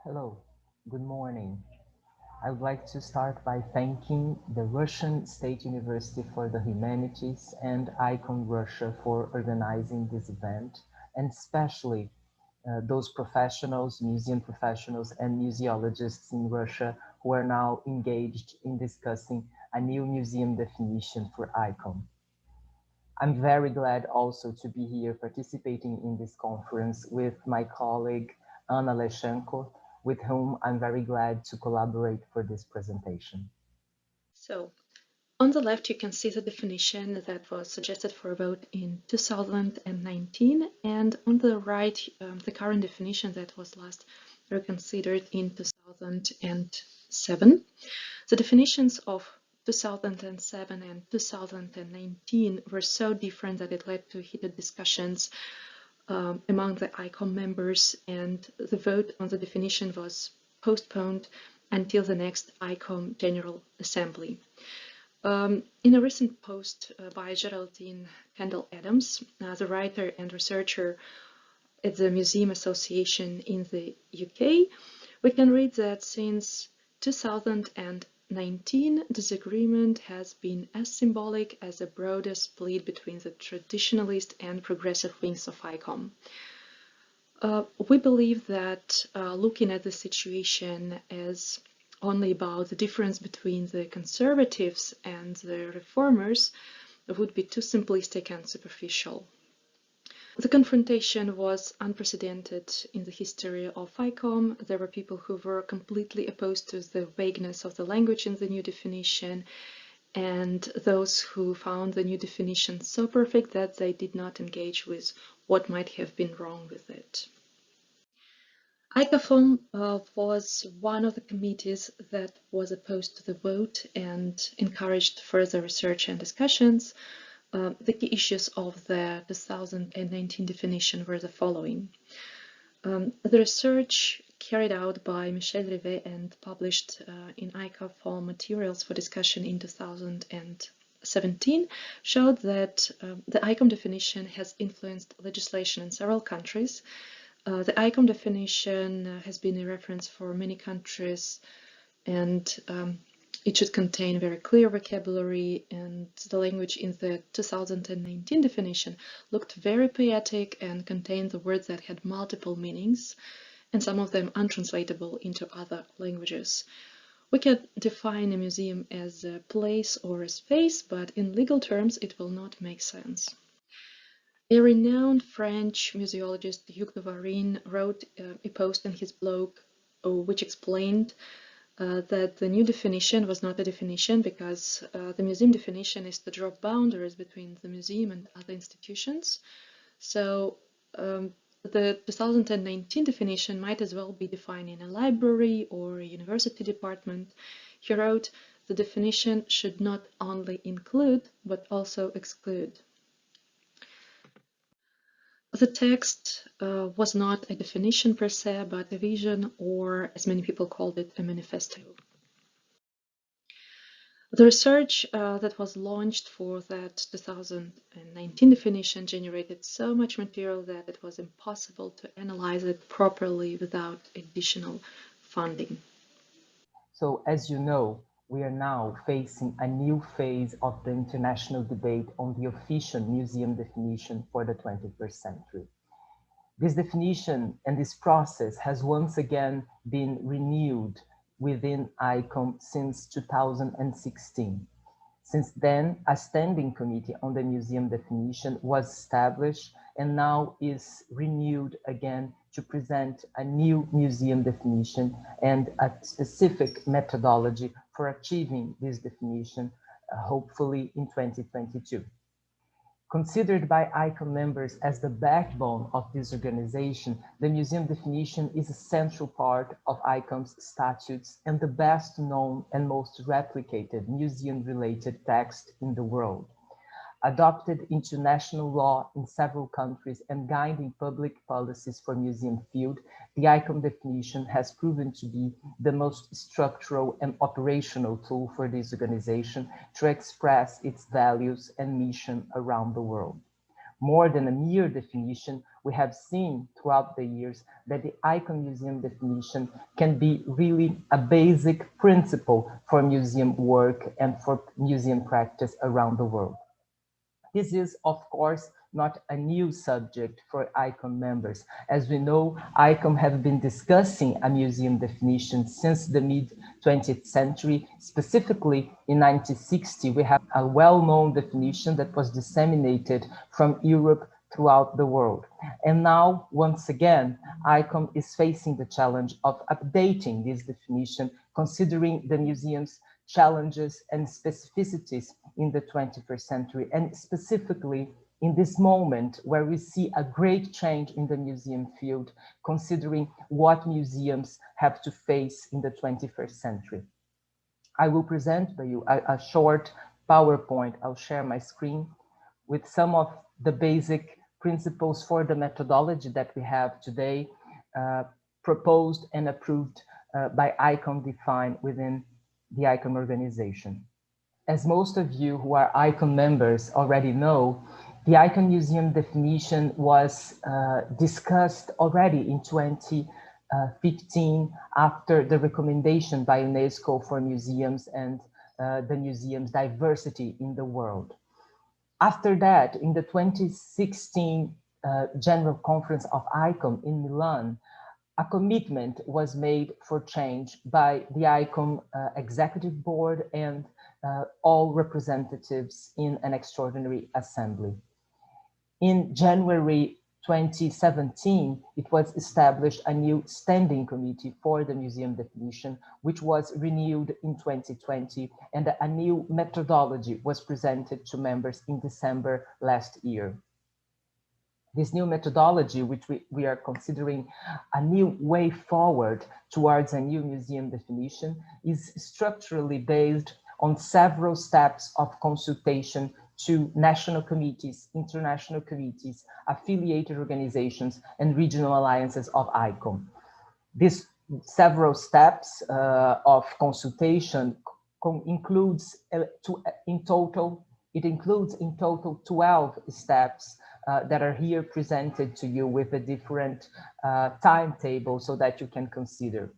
Hello, good morning. I would like to start by thanking the Russian State University for the Humanities and ICOM Russia for organizing this event, and especially those professionals, museum professionals and museologists in Russia who are now engaged in discussing a new museum definition for ICOM. I'm very glad also to be here participating in this conference with my colleague Anna Leshchenko, with whom I'm very glad to collaborate for this presentation. So on the left, you can see the definition that was suggested for a vote in 2019, and on the right, the current definition that was last reconsidered in 2007. The definitions of 2007 and 2019 were so different that it led to heated discussions among the ICOM members, and the vote on the definition was postponed until the next ICOM General Assembly. In a recent post by Geraldine Kendall Adams, the writer and researcher at the Museum Association in the UK, we can read that since 2019, this agreement has been as symbolic as a broader split between the traditionalist and progressive wings of ICOM. We believe that looking at the situation as only about the difference between the conservatives and the reformers would be too simplistic and superficial. The confrontation was unprecedented in the history of ICOM. There were people who were completely opposed to the vagueness of the language in the new definition, and those who found the new definition so perfect that they did not engage with what might have been wrong with it. ICOFOM was one of the committees that was opposed to the vote and encouraged further research and discussions. The key issues of the 2019 definition were the following. The research carried out by Michel Rivet and published in ICOFOM materials for discussion in 2017 showed that the ICOM definition has influenced legislation in several countries. The ICOM definition has been a reference for many countries, and it should contain very clear vocabulary, and the language in the 2019 definition looked very poetic and contained the words that had multiple meanings, and some of them untranslatable into other languages. We can define a museum as a place or a space, but in legal terms it will not make sense. A renowned French museologist, Hugues de Varine, wrote a post in his blog which explained that the new definition was not a definition because the museum definition is to draw boundaries between the museum and other institutions. So the 2019 definition might as well be defining a library or a university department. He wrote, the definition should not only include but also exclude. The text was not a definition per se, but a vision, or as many people called it, a manifesto. The research that was launched for that 2019 definition generated so much material that it was impossible to analyze it properly without additional funding. So, as you know, we are now facing a new phase of the international debate on the official museum definition for the 21st century. This definition and this process has once again been renewed within ICOM since 2016. Since then, a standing committee on the museum definition was established and now is renewed again to present a new museum definition and a specific methodology for achieving this definition, hopefully in 2022. Considered by ICOM members as the backbone of this organization, the museum definition is a central part of ICOM's statutes and the best known and most replicated museum-related text in the world. Adopted into national law in several countries and guiding public policies for museum field, the ICOM definition has proven to be the most structural and operational tool for this organization to express its values and mission around the world. More than a mere definition, we have seen throughout the years that the ICOM museum definition can be really a basic principle for museum work and for museum practice around the world. This is, of course, not a new subject for ICOM members. As we know, ICOM have been discussing a museum definition since the mid-20th century. Specifically, in 1960, we have a well-known definition that was disseminated from Europe throughout the world. And now, once again, ICOM is facing the challenge of updating this definition, considering the museum's challenges and specificities in the 21st century, and specifically in this moment where we see a great change in the museum field, considering what museums have to face in the 21st century. I will present to you a short PowerPoint. I'll share my screen with some of the basic principles for the methodology that we have today, proposed and approved by ICOM defined within the ICOM organization. As most of you who are ICOM members already know, the ICOM museum definition was discussed already in 2015 after the recommendation by UNESCO for museums and the museum's diversity in the world. After that, in the 2016 General Conference of ICOM in Milan, a commitment was made for change by the ICOM Executive Board and all representatives in an extraordinary assembly. In January 2017, it was established a new standing committee for the museum definition, which was renewed in 2020, and a new methodology was presented to members in December last year. This new methodology, which we are considering a new way forward towards a new museum definition, is structurally based on several steps of consultation to national committees, international committees, affiliated organizations, and regional alliances of ICOM. These several steps of consultation includes in total 12 steps that are here presented to you with a different timetable so that you can consider.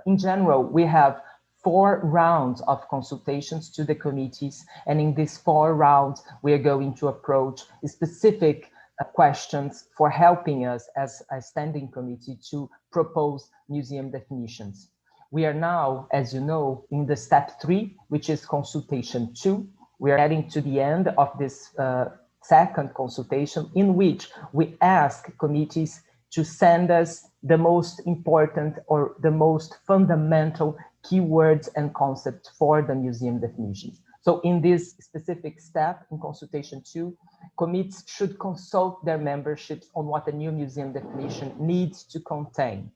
In general, we have 4 rounds of consultations to the committees, and in these 4 rounds, we are going to approach specific questions for helping us as a standing committee to propose museum definitions. We are now, as you know, in the step 3, which is consultation 2. We are getting to the end of this second consultation, in which we ask committees to send us the most important or the most fundamental keywords and concepts for the museum definitions. So in this specific step, in consultation 2, committees should consult their memberships on what the new museum definition needs to contain.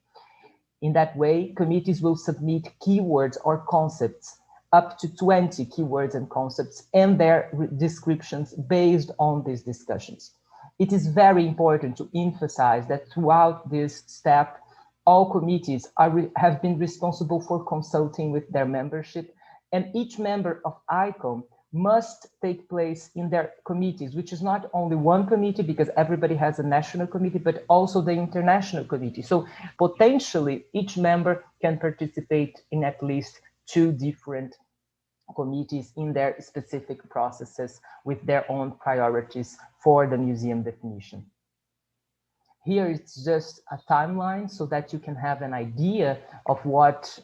In that way, committees will submit keywords or concepts, up to 20 keywords and concepts, and their descriptions based on these discussions. It is very important to emphasize that throughout this step, all committees have been responsible for consulting with their membership, and each member of ICOM must take place in their committees, which is not only one committee, because everybody has a national committee, but also the international committee. So potentially each member can participate in at least 2 different committees in their specific processes with their own priorities for the museum definition. Here it's just a timeline so that you can have an idea of what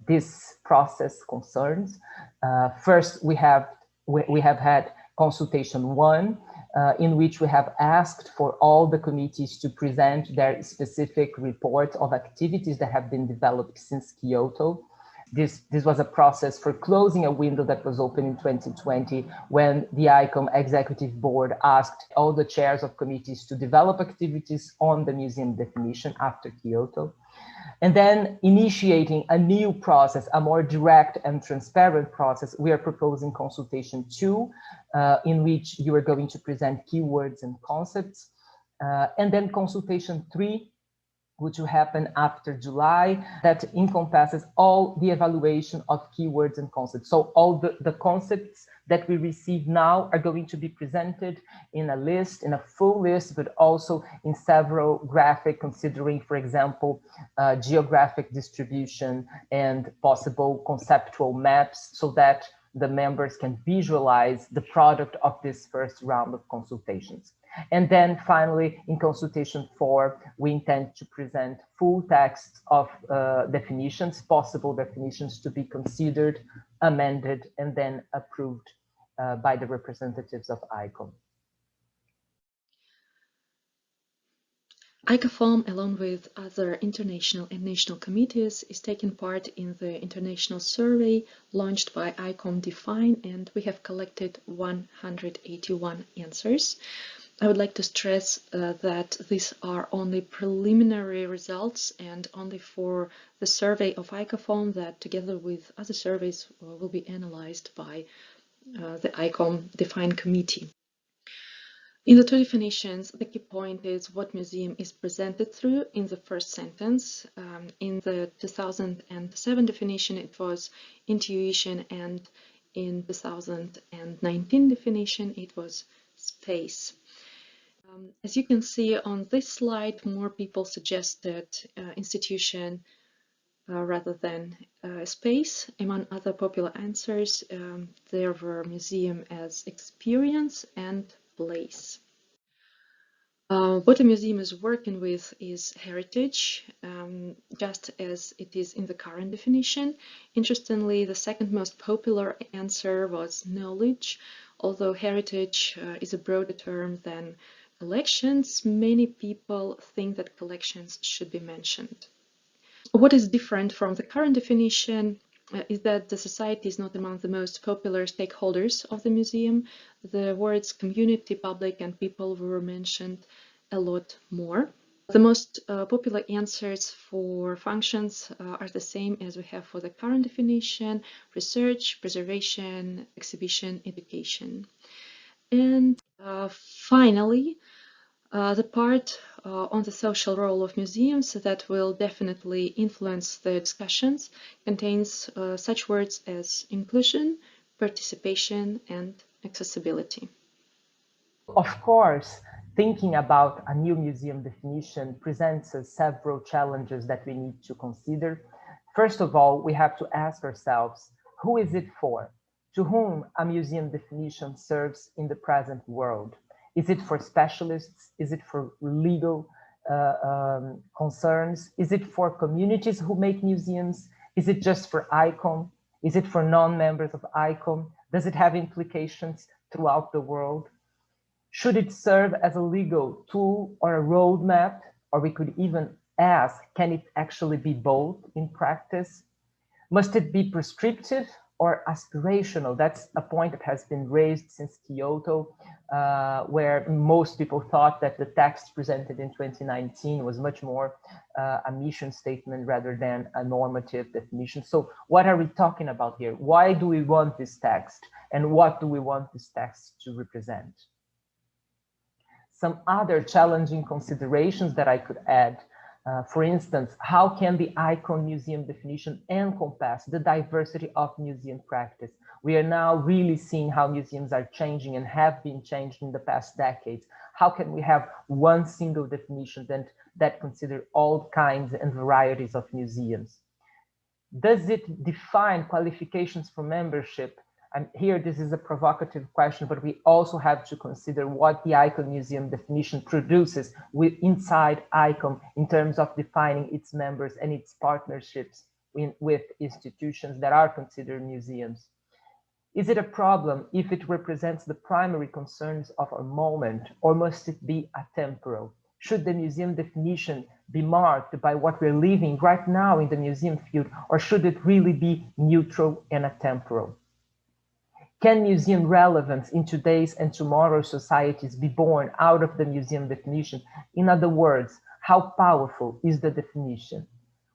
this process concerns. First, we have had consultation 1, in which we have asked for all the committees to present their specific reports of activities that have been developed since Kyoto. This was a process for closing a window that was open in 2020 when the ICOM Executive Board asked all the chairs of committees to develop activities on the museum definition after Kyoto. And then initiating a new process, a more direct and transparent process, we are proposing consultation 2, in which you are going to present keywords and concepts. And then consultation 3, which will happen after July, that encompasses all the evaluation of keywords and concepts. So all the concepts that we receive now are going to be presented in a list, in a full list, but also in several graphic, considering, for example, geographic distribution and possible conceptual maps, so that the members can visualize the product of this first round of consultations. And then finally, in consultation 4, we intend to present full texts of definitions, possible definitions to be considered, amended, and then approved by the representatives of ICOM. ICOFOM, along with other international and national committees, is taking part in the international survey launched by ICOM Define, and we have collected 181 answers. I would like to stress that these are only preliminary results and only for the survey of ICOFOM, that together with other surveys will be analyzed by the ICOM Define committee. In the 2 definitions, the key point is what museum is presented through in the first sentence. In the 2007 definition, it was intuition, and in 2019 definition, it was space. As you can see on this slide, more people suggested institution rather than space. Among other popular answers, there were museum as experience and place. What a museum is working with is heritage, just as it is in the current definition. Interestingly, the second most popular answer was knowledge. Although heritage is a broader term than collections, many people think that collections should be mentioned. What is different from the current definition is that the society is not among the most popular stakeholders of the museum. The words community, public, and people were mentioned a lot more. The most popular answers for functions are the same as we have for the current definition: research, preservation, exhibition, education. And finally, the part on the social role of museums that will definitely influence the discussions contains such words as inclusion, participation, and accessibility. Of course, thinking about a new museum definition presents us several challenges that we need to consider. First of all, we have to ask ourselves, who is it for? To whom a museum definition serves in the present world? Is it for specialists? Is it for legal concerns? Is it for communities who make museums? Is it just for ICOM? Is it for non-members of ICOM? Does it have implications throughout the world? Should it serve as a legal tool or a roadmap? Or we could even ask, can it actually be both in practice? Must it be prescriptive or aspirational? That's a point that has been raised since Kyoto, where most people thought that the text presented in 2019 was much more a mission statement rather than a normative definition. So what are we talking about here? Why do we want this text? And what do we want this text to represent? Some other challenging considerations that I could add, for instance, how can the ICOM museum definition encompass the diversity of museum practice? We are now really seeing how museums are changing and have been changed in the past decades. How can we have one single definition that considers all kinds and varieties of museums? Does it define qualifications for membership? And here, this is a provocative question, but we also have to consider what the ICOM museum definition produces inside ICOM in terms of defining its members and its partnerships with institutions that are considered museums. Is it a problem if it represents the primary concerns of a moment, or must it be atemporal? Should the museum definition be marked by what we're living right now in the museum field, or should it really be neutral and atemporal? Can museum relevance in today's and tomorrow's societies be born out of the museum definition? In other words, how powerful is the definition?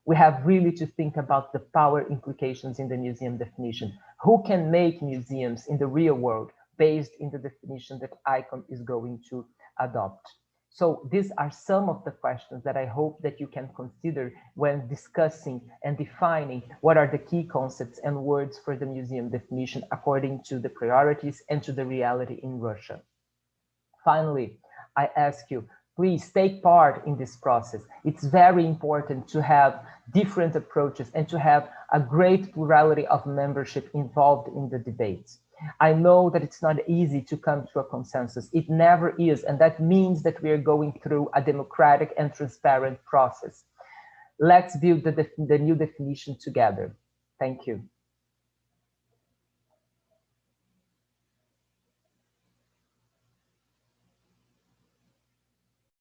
We have really to think about the power implications in the museum definition. Who can make museums in the real world based in the definition that ICOM is going to adopt? So these are some of the questions that I hope that you can consider when discussing and defining what are the key concepts and words for the museum definition according to the priorities and to the reality in Russia. Finally, I ask you, please take part in this process. It's very important to have different approaches and to have a great plurality of membership involved in the debates. I know that it's not easy to come to a consensus. It never is, and that means that we are going through a democratic and transparent process. Let's build the new definition together. Thank you.